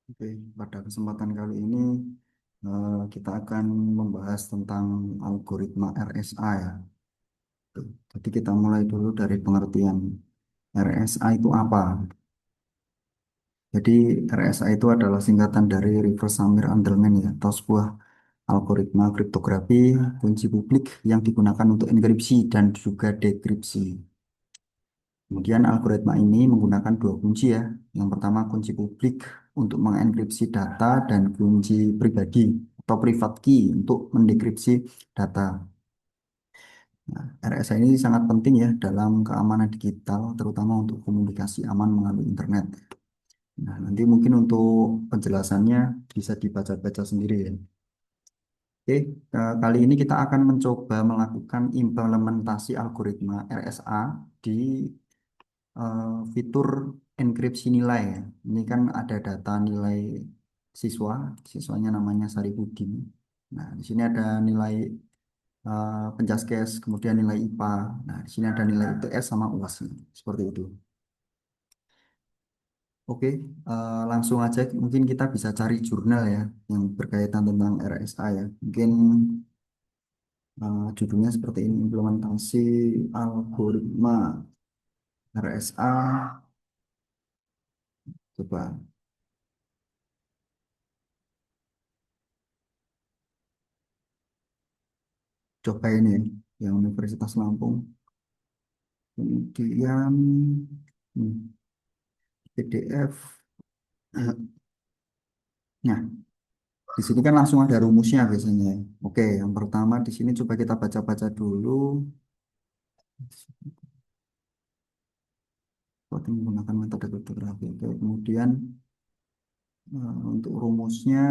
Oke, pada kesempatan kali ini kita akan membahas tentang algoritma RSA ya. Jadi kita mulai dulu dari pengertian RSA itu apa. Jadi RSA itu adalah singkatan dari Reverse Samir Anderlin ya, atau sebuah algoritma kriptografi kunci publik yang digunakan untuk enkripsi dan juga dekripsi. Kemudian algoritma ini menggunakan dua kunci ya. Yang pertama kunci publik untuk mengenkripsi data dan kunci pribadi atau private key untuk mendekripsi data. Nah, RSA ini sangat penting ya dalam keamanan digital, terutama untuk komunikasi aman melalui internet. Nah, nanti mungkin untuk penjelasannya bisa dibaca-baca sendiri ya. Oke, kali ini kita akan mencoba melakukan implementasi algoritma RSA di fitur enkripsi nilai ya. Ini kan ada data nilai siswa, siswanya namanya Saripudin. Nah, di sini ada nilai Penjaskes, kemudian nilai IPA. Nah, di sini ada nilai ITS sama UAS. Seperti itu. Oke, langsung aja mungkin kita bisa cari jurnal ya yang berkaitan tentang RSA ya. Mungkin judulnya seperti ini, implementasi algoritma RSA. Coba coba ini ya, yang Universitas Lampung. Kemudian PDF. Nah, di sini kan langsung ada rumusnya biasanya. Oke, yang pertama di sini coba kita baca-baca dulu. Voting menggunakan metode kriptografi. Oke, kemudian untuk rumusnya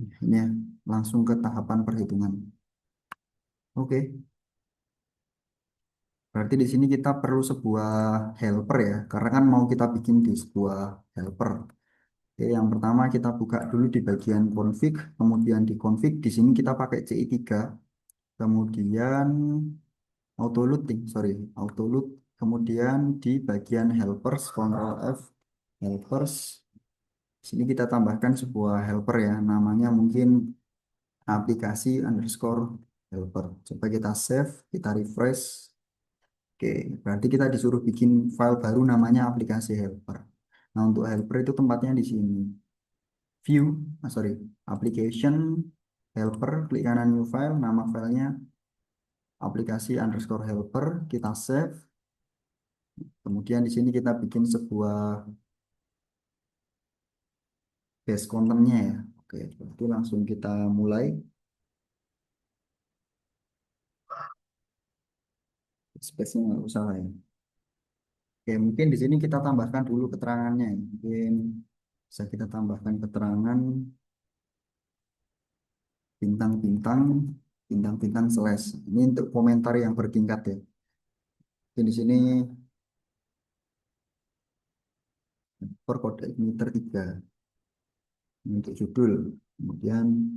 ini ya, langsung ke tahapan perhitungan. Oke, berarti di sini kita perlu sebuah helper ya, karena kan mau kita bikin di sebuah helper. Oke, yang pertama kita buka dulu di bagian config, kemudian di config di sini kita pakai CI3, kemudian autoloading, sorry, autoload, kemudian di bagian helpers, Ctrl F, helpers, di sini kita tambahkan sebuah helper ya, namanya mungkin aplikasi underscore helper. Coba kita save, kita refresh. Oke, berarti kita disuruh bikin file baru namanya aplikasi helper. Nah, untuk helper itu tempatnya di sini. View, sorry, application, helper, klik kanan new file, nama filenya aplikasi underscore helper, kita save. Kemudian di sini kita bikin sebuah base contentnya ya. Oke, itu langsung kita mulai. Space-nya nggak usah lah ya. Oke, mungkin di sini kita tambahkan dulu keterangannya ya. Mungkin bisa kita tambahkan keterangan bintang-bintang, bintang-bintang slash. Ini untuk komentar yang bertingkat ya. Jadi di sini per kode emitter 3 untuk judul. Kemudian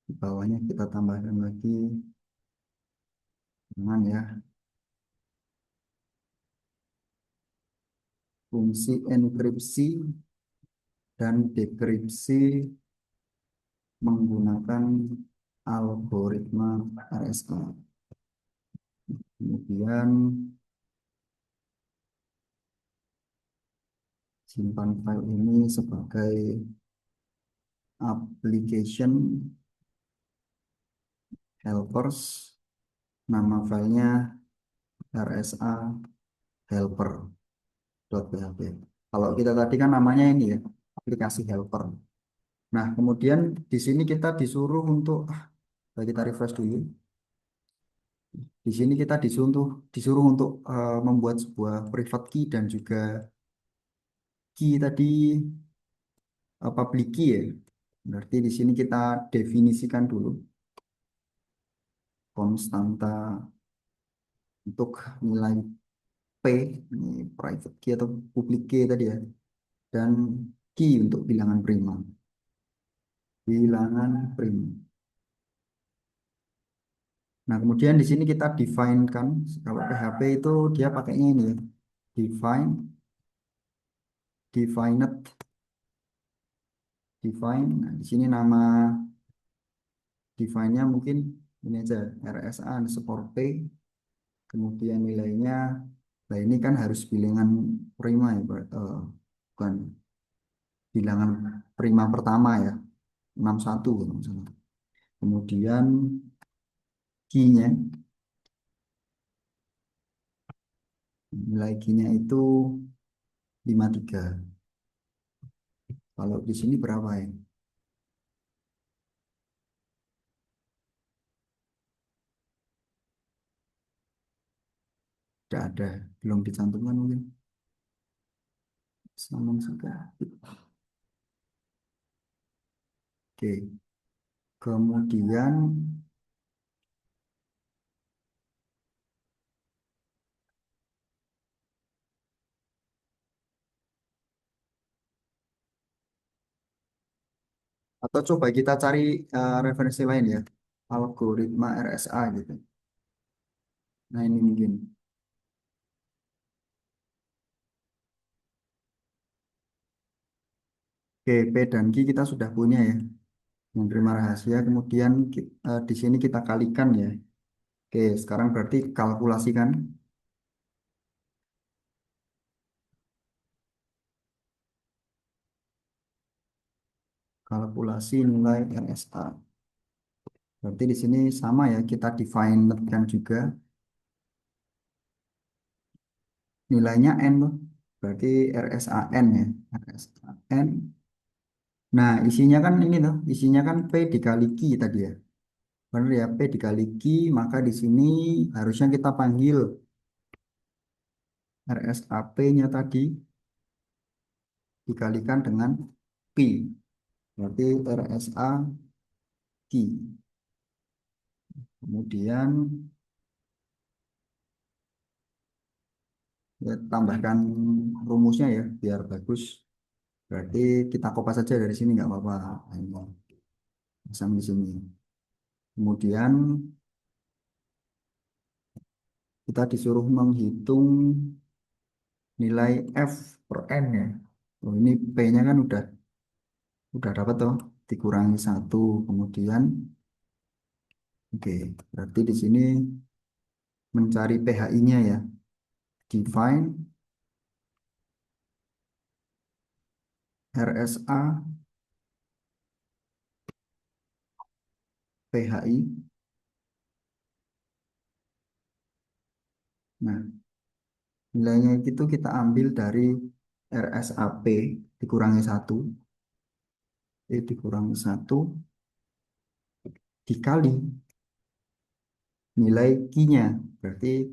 di bawahnya kita tambahkan lagi dengan ya fungsi enkripsi dan dekripsi menggunakan algoritma RSA. Kemudian simpan file ini sebagai application helpers. Nama filenya RSA helper.php. Kalau kita tadi kan namanya ini ya, aplikasi helper. Nah, kemudian di sini kita disuruh untuk kita refresh dulu. Di sini kita disuruh untuk membuat sebuah private key dan juga key tadi public key ya. Berarti di sini kita definisikan dulu konstanta untuk nilai P, ini private key atau public key tadi ya, dan key untuk bilangan prima. Bilangan prima. Nah, kemudian di sini kita define kan, kalau PHP itu dia pakainya ini ya, define, defined, define. Nah, di sini nama define-nya mungkin ini aja, RSA underscore P, kemudian nilainya, nah ini kan harus bilangan prima ya, bukan bilangan prima pertama ya, 61 kalau nggak salah. Kemudian key-nya, nilai key-nya itu 53. Kalau di sini berapa ya? Tidak ada, belum dicantumkan mungkin. Sama juga. Oke, kemudian atau coba kita cari referensi lain ya, algoritma RSA gitu. Nah ini mungkin. Oke, P dan Q kita sudah punya ya, yang terima rahasia. Kemudian di sini kita kalikan ya. Oke, sekarang berarti kalkulasikan, kalkulasi nilai RSA. Berarti di sini sama ya, kita define kan juga nilainya N tuh. Berarti RSAN ya, RSAN. Nah, isinya kan ini tuh, isinya kan P dikali Q tadi ya. Benar ya, P dikali Q, maka di sini harusnya kita panggil RSAP-nya tadi dikalikan dengan Pi. Berarti RSA Q. Kemudian ya, tambahkan rumusnya ya, biar bagus. Berarti kita kopas saja dari sini nggak apa-apa. Ini pasang di sini. Kemudian kita disuruh menghitung nilai F per N ya. Oh, ini P-nya kan udah dapat tuh, dikurangi satu. Kemudian oke, berarti di sini mencari PHI-nya ya. Define RSA PHI. Nah, nilainya itu kita ambil dari RSAP dikurangi satu, dikurangi satu dikali nilai Q-nya. Berarti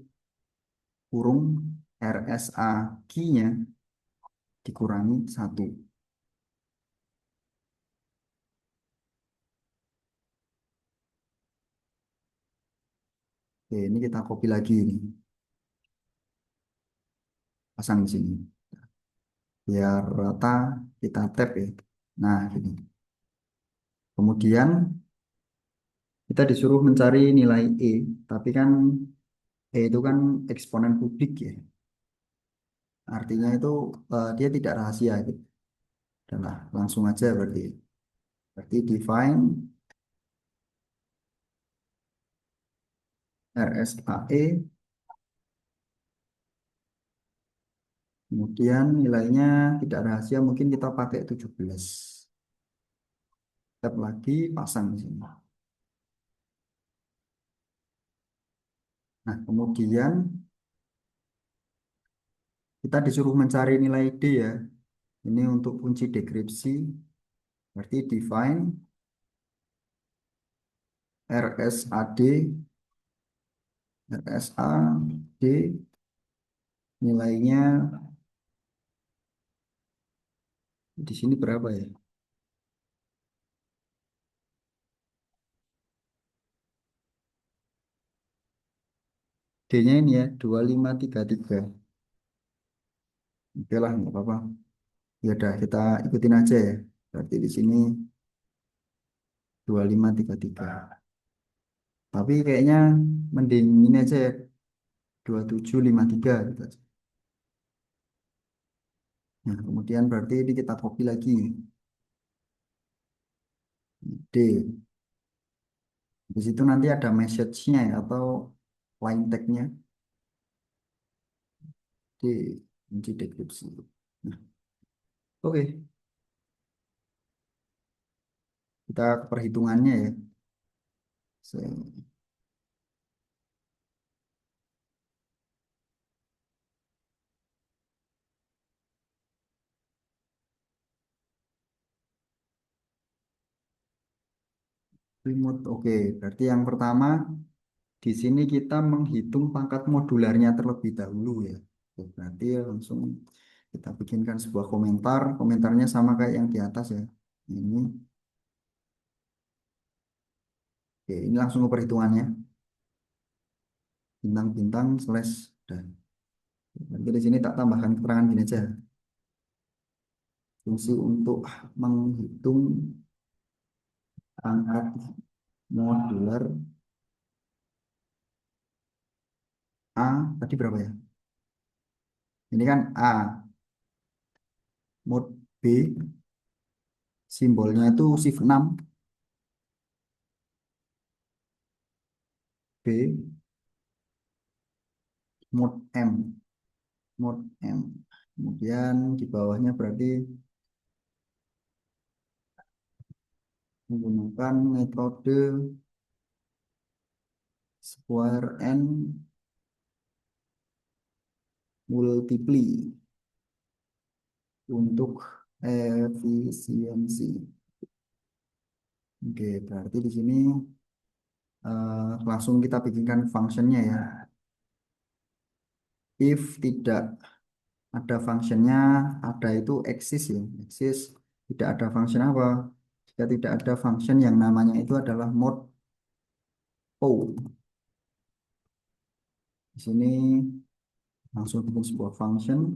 kurung RSA Q-nya dikurangi satu. Oke, ini kita copy lagi ini. Pasang di sini. Biar rata kita tap ya. Nah, gini. Kemudian kita disuruh mencari nilai E, tapi kan E itu kan eksponen kubik ya. Artinya itu dia tidak rahasia gitu. Adalah langsung aja berarti. Berarti define RSAE, kemudian nilainya tidak rahasia, mungkin kita pakai 17. Tap lagi, pasang di sini. Nah, kemudian kita disuruh mencari nilai D ya. Ini untuk kunci dekripsi. Berarti define RSAD, RSAD nilainya di sini berapa ya? D-nya ini ya 2533. Oke lah, nggak apa-apa. Ya udah kita ikutin aja ya. Berarti di sini 2533. Tapi kayaknya mending ini aja ya 2753 gitu aja. Nah, kemudian berarti ini kita copy lagi. D. Di situ nanti ada message-nya ya, atau line tag-nya. D. Kunci dekripsi. Nah, oke. Kita ke perhitungannya ya. Remote, oke. Berarti yang pertama di sini kita menghitung pangkat modularnya terlebih dahulu ya. Oke, berarti langsung kita bikinkan sebuah komentar. Komentarnya sama kayak yang di atas ya. Ini, oke, ini langsung ke perhitungannya. Bintang-bintang slash dan. Nanti di sini tak tambahkan keterangan gini aja. Fungsi untuk menghitung pangkat modular A tadi berapa ya? Ini kan A, mod B, simbolnya itu shift 6 B, mod M, mod M. Kemudian di bawahnya berarti menggunakan metode square N multiply untuk efisiensi. Oke, berarti di sini langsung kita bikinkan fungsinya ya. If tidak ada fungsinya, ada itu eksis ya. Eksis tidak ada function apa? Jika tidak ada function yang namanya itu adalah mod O. Di sini langsung bikin sebuah function.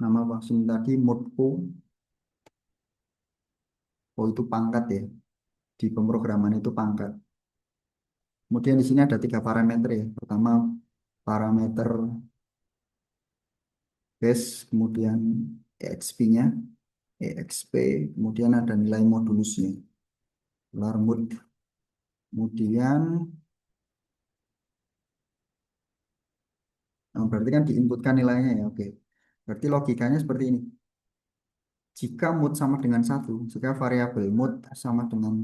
Nama function tadi mod O. O itu pangkat ya. Di pemrograman itu pangkat. Kemudian di sini ada tiga parameter ya. Pertama parameter base, kemudian EXP-nya, EXP, kemudian ada nilai modulusnya, lar mod. Kemudian berarti kan diinputkan nilainya ya, oke. Berarti logikanya seperti ini. Jika mood sama dengan satu, jika variabel mood sama dengan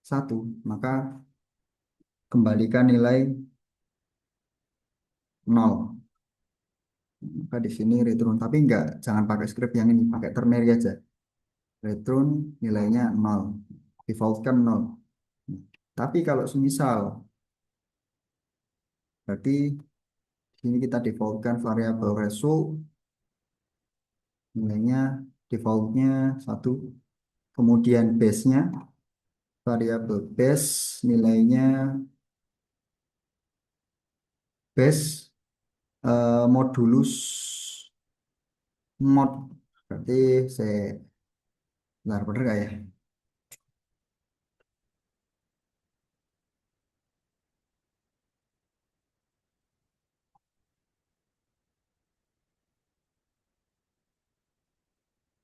satu, maka kembalikan nilai nol. Maka di sini return, tapi enggak, jangan pakai script yang ini, pakai ternary aja. Return nilainya nol, defaultkan nol. Tapi kalau semisal, berarti di sini kita defaultkan variabel result, nilainya defaultnya satu. Kemudian base-nya, variabel base nilainya base modulus mod. Berarti saya benar benar nggak ya?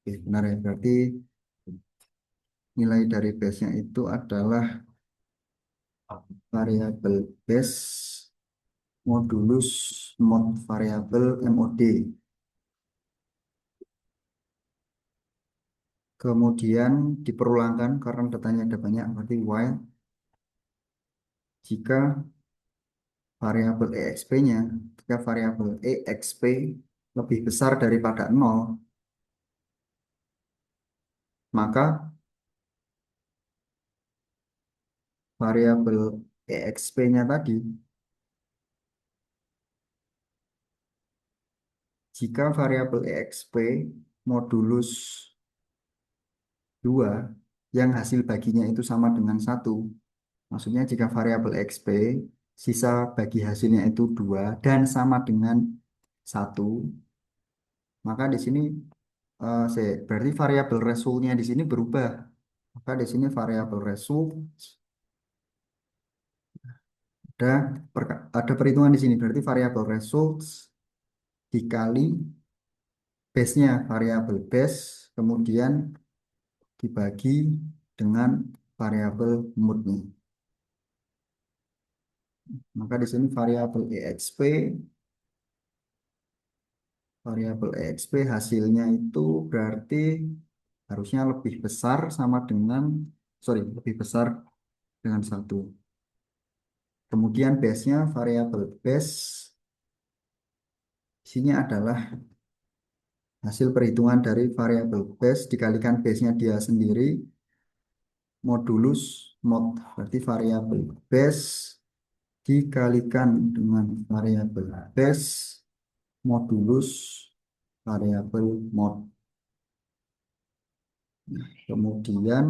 Oke, benar ya. Berarti nilai dari base-nya itu adalah variabel base modulus mod variabel mod. Kemudian diperulangkan karena datanya ada banyak. Berarti while jika variabel exp-nya, jika variabel exp lebih besar daripada nol, maka variabel exp-nya tadi, jika variabel exp modulus 2 yang hasil baginya itu sama dengan satu, maksudnya jika variabel xp sisa bagi hasilnya itu 2 dan sama dengan satu, maka di sini berarti variabel resultnya di sini berubah. Maka di sini variabel result ada ada perhitungan di sini, berarti variabel results dikali base-nya variabel base, kemudian dibagi dengan variabel moodnya. Maka di sini variabel exp hasilnya itu berarti harusnya lebih besar sama dengan, sorry, lebih besar dengan satu. Kemudian base-nya variabel base, di sini adalah hasil perhitungan dari variabel base dikalikan base-nya dia sendiri modulus mod. Berarti variabel base dikalikan dengan variabel base modulus variabel mod. Kemudian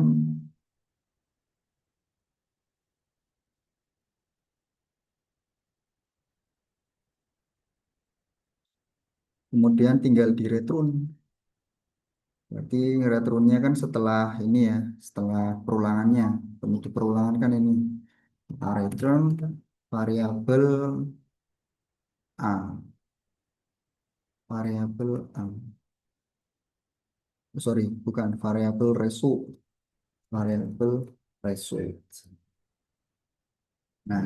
kemudian tinggal diretrun. Berarti retrunnya kan setelah ini ya, setelah perulangannya. Penutup perulangan kan ini. Kita return variabel A, variabel A. Sorry, bukan variabel result, variabel result. Nah,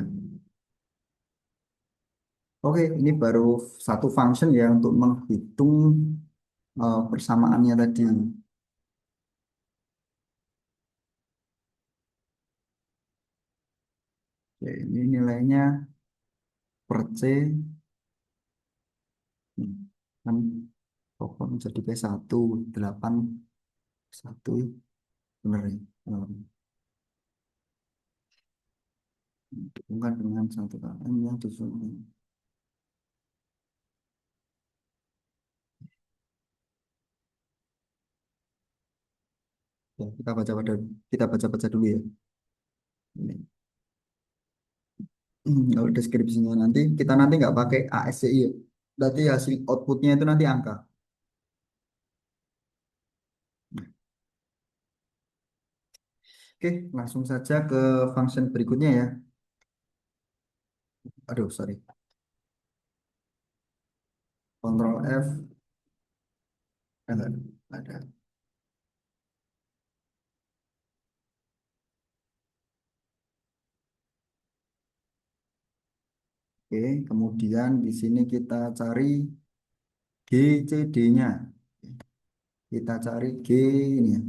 oke, ini baru satu function ya untuk menghitung persamaannya tadi. Oke, ini nilainya per C kan pokok menjadi P1 8 1 benar ya. Bukan dengan satu KM yang disusun. Ya, kita baca dulu ya. Ini. Kalau deskripsinya nanti kita nanti nggak pakai ASCII ya. Berarti hasil outputnya itu nanti angka. Oke, langsung saja ke function berikutnya ya. Aduh, sorry. Ctrl F. Ada. Oke, kemudian di sini kita cari GCD-nya. Kita cari G ini ya,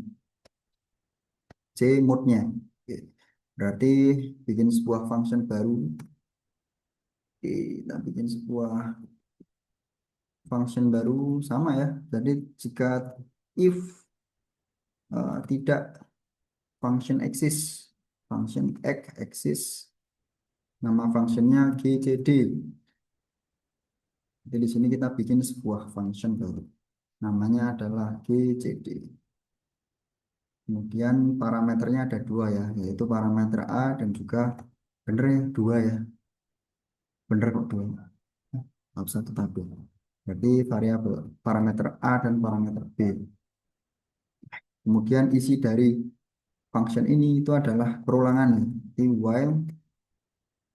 C mode-nya. Oke. Berarti bikin sebuah function baru. Oke, kita bikin sebuah function baru sama ya. Jadi jika if tidak function exist, function x exist, nama functionnya GCD. Jadi di sini kita bikin sebuah function baru. Namanya adalah GCD. Kemudian parameternya ada dua ya, yaitu parameter A dan juga bener ya dua ya, bener kok dua. Nggak usah tetapi. Jadi variabel parameter A dan parameter B. Kemudian isi dari function ini itu adalah perulangan. Di while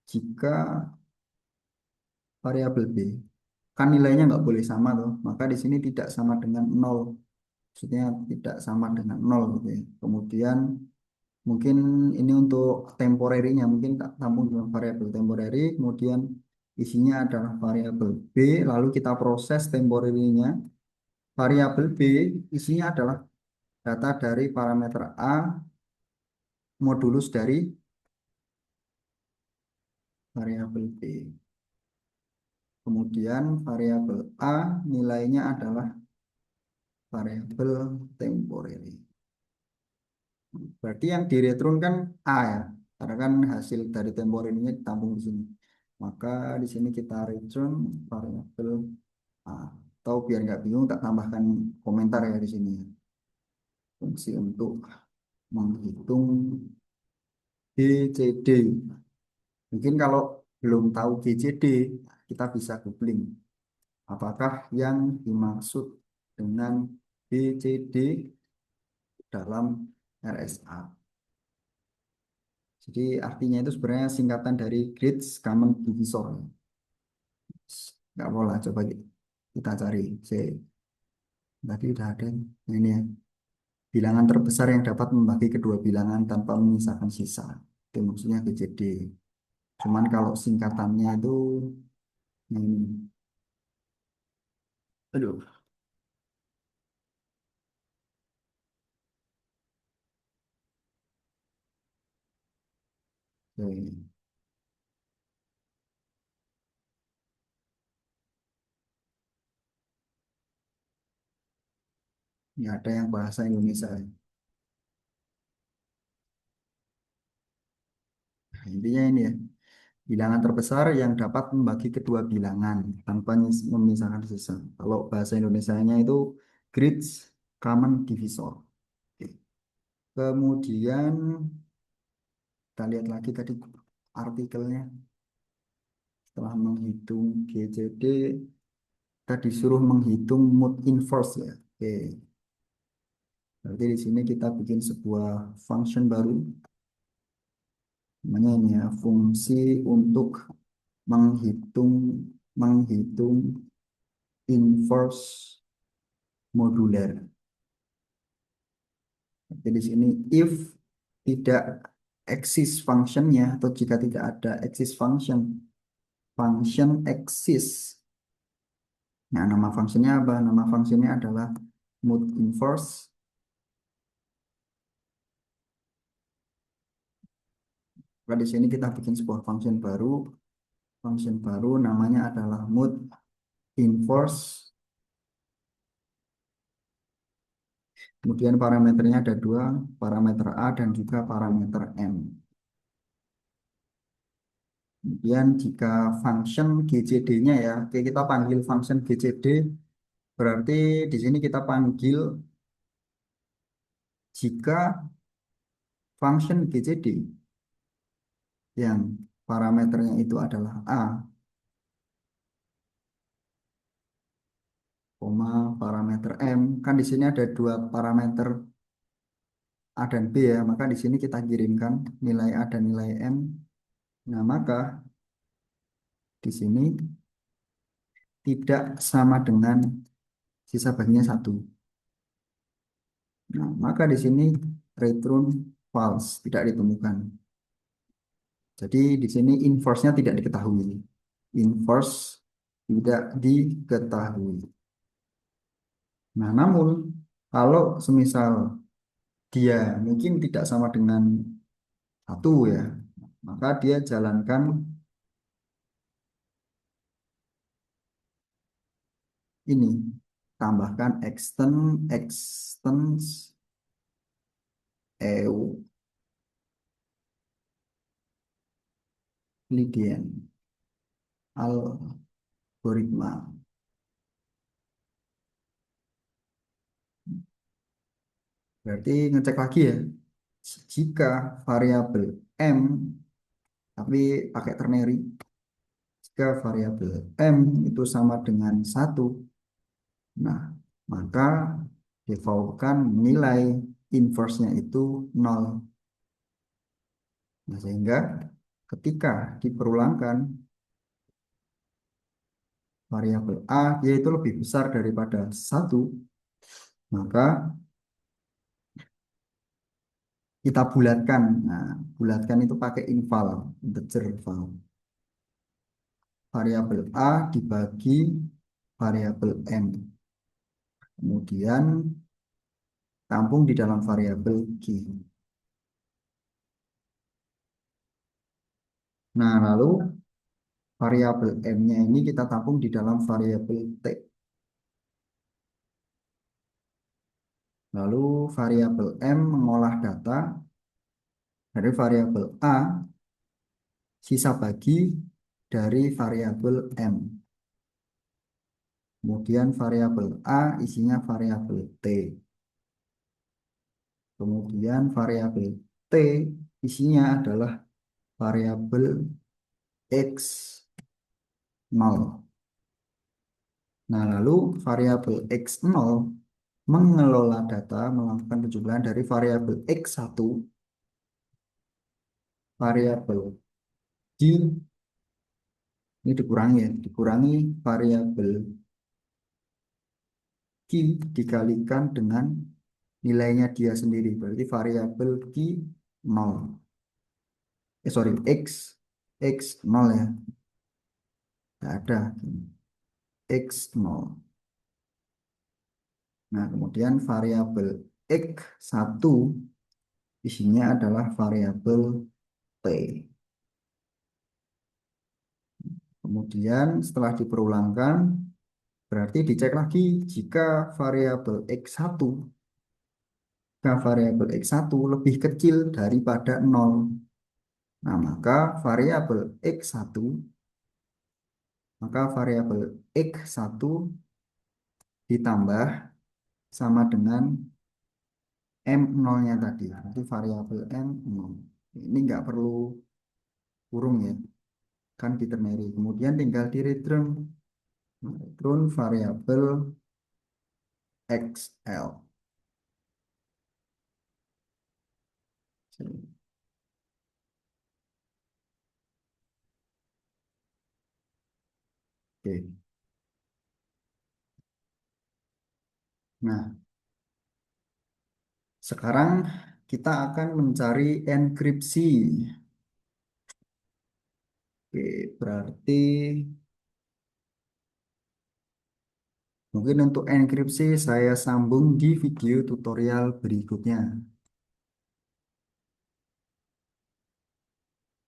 jika variabel B kan nilainya nggak boleh sama tuh, maka di sini tidak sama dengan nol, maksudnya tidak sama dengan nol gitu ya. Kemudian mungkin ini untuk temporary-nya mungkin tak tampung dengan variabel temporary, kemudian isinya adalah variabel B, lalu kita proses temporary-nya. Variabel B isinya adalah data dari parameter A modulus dari variabel B. Kemudian variabel A nilainya adalah variabel temporary. Berarti yang direturn kan A ya, karena kan hasil dari temporary ini ditampung di sini. Maka di sini kita return variabel A. Atau biar nggak bingung, tak tambahkan komentar ya di sini. Fungsi untuk menghitung GCD. Mungkin kalau belum tahu GCD, kita bisa googling. Apakah yang dimaksud dengan BCD dalam RSA? Jadi artinya itu sebenarnya singkatan dari Greatest Common Divisor. Nggak apa lah, coba kita cari. C. Tadi udah ada ini ya. Bilangan terbesar yang dapat membagi kedua bilangan tanpa menyisakan sisa. Itu maksudnya GCD. Cuman kalau singkatannya itu ini. Aduh. Oke. Ini ada yang bahasa Indonesia. Nah, intinya ini ya. Bilangan terbesar yang dapat membagi kedua bilangan tanpa memisahkan sisa. Kalau bahasa Indonesianya itu greatest common divisor. Oke. Kemudian kita lihat lagi tadi artikelnya. Setelah menghitung GCD, kita disuruh menghitung mood inverse ya. Oke. Berarti di sini kita bikin sebuah function baru. Namanya ini ya, fungsi untuk menghitung menghitung inverse modular. Jadi di sini if tidak eksis functionnya atau jika tidak ada eksis function, function eksis. Nah, nama fungsinya apa? Nama fungsinya adalah mood inverse. Maka di sini kita bikin sebuah function baru. Function baru namanya adalah mood inverse. Kemudian parameternya ada dua, parameter A dan juga parameter M. Kemudian jika function GCD-nya ya, oke kita panggil function GCD, berarti di sini kita panggil jika function GCD yang parameternya itu adalah A, koma parameter M, kan di sini ada dua parameter A dan B ya, maka di sini kita kirimkan nilai A dan nilai M. Nah, maka di sini tidak sama dengan sisa baginya satu. Nah, maka di sini return false, tidak ditemukan. Jadi di sini inverse-nya tidak diketahui. Inverse tidak diketahui. Nah, namun kalau semisal dia mungkin tidak sama dengan satu ya, maka dia jalankan ini, tambahkan extends Euclidean algoritma. Berarti ngecek lagi ya, jika variabel M tapi pakai ternary, jika variabel M itu sama dengan satu, nah maka defaultkan nilai inverse-nya itu nol. Nah, sehingga ketika diperulangkan variabel A yaitu lebih besar daripada satu, maka kita bulatkan. Nah, bulatkan itu pakai inval, integer val. Variabel A dibagi variabel M. Kemudian tampung di dalam variabel Q. Nah, lalu variabel M-nya ini kita tampung di dalam variabel T. Lalu variabel M mengolah data dari variabel A sisa bagi dari variabel M. Kemudian variabel A isinya variabel T. Kemudian variabel T isinya adalah variabel X 0. Nah, lalu variabel X0 mengelola data melakukan penjumlahan dari variabel X1, variabel D, ini dikurangi ya, dikurangi variabel key dikalikan dengan nilainya dia sendiri. Berarti variabel key 0. Sorry, x 0 ya. Nggak ada. X 0. Nah, kemudian variabel x1 isinya adalah variabel p. Kemudian setelah diperulangkan, berarti dicek lagi jika variabel x1, variabel x1 lebih kecil daripada 0. Nah, maka variabel x1 ditambah sama dengan M0-nya tadi. Jadi variabel M0. Ini nggak perlu kurung ya, kan di ternary. Kemudian tinggal di return. Return variabel XL. Oke. Nah, sekarang kita akan mencari enkripsi. Oke, berarti mungkin untuk enkripsi saya sambung di video tutorial berikutnya.